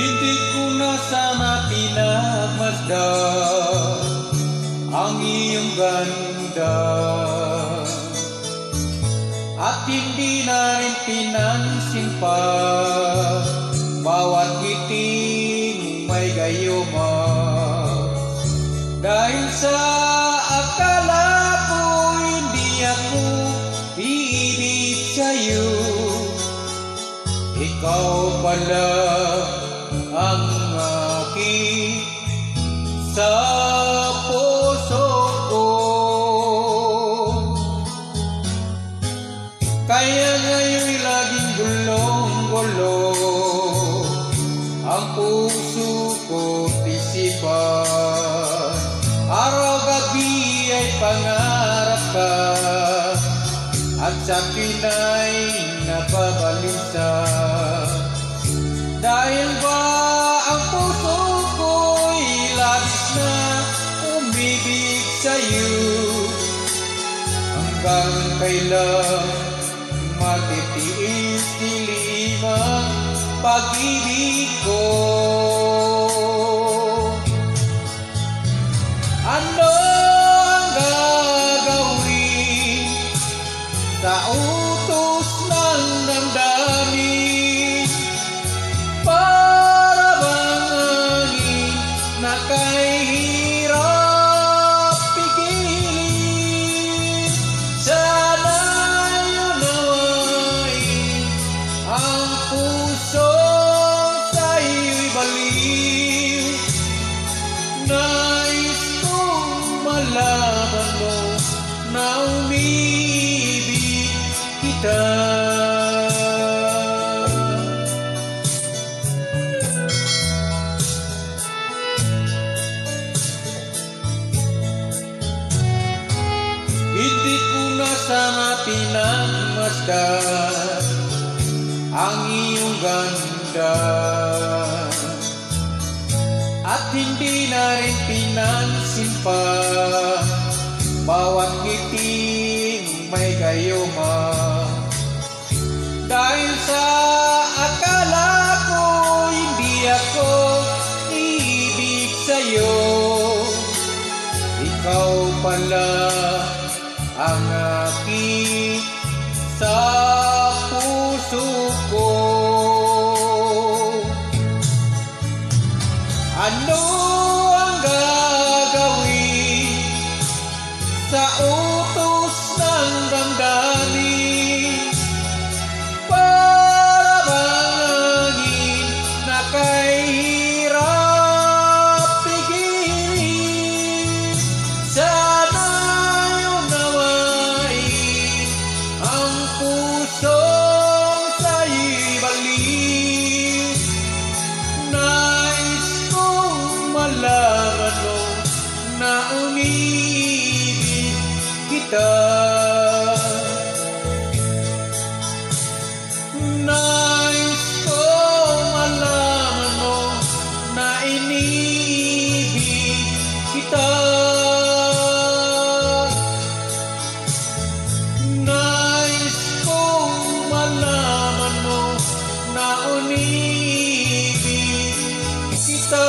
Hindi ko na sana pinagmasdan ang iyong ganda, at hindi na rin pinansin pa bawat ngiting may gayuma. Dahil sa akala ko hindi ako iibig sa'yo, ikaw pala ang aking sa puso ko. Kaya ngayon'y laging gulong-gulo ang puso ko't isipan. Araw-gabi ay pangarap ka, at sa Pinay nababalisa. Dahil ba ang puso ko'y labis na umibig sa'yo, hanggang kailan matitiis dilim ang pag-ibig ko? Ano ang gagawin sa utos ng damdamin? Para bang hangin na kahirap pigilin? Sana'y unawain ang puso sa'yo'y baliw. Nais kong malaman mo na umibig kita. Hindi ko na sana pinagmasdan ang iyong ganda, at hindi na rin pinansin pa bawat ngiting may gayuma. Dahil sa akala ko hindi ako iibig sa'yo, ikaw pala ang aking sa puso ko. Ano ang gagawin sa utos ng damdamin? Para bang hangin na kahirap pigilin? Sana'y unawain ang pusong sa'yo'y baliw. Nais kong malaman mo na umibig kita. Nais kong malaman mo na inibig kita. Nais kong malaman mo na umibig kita.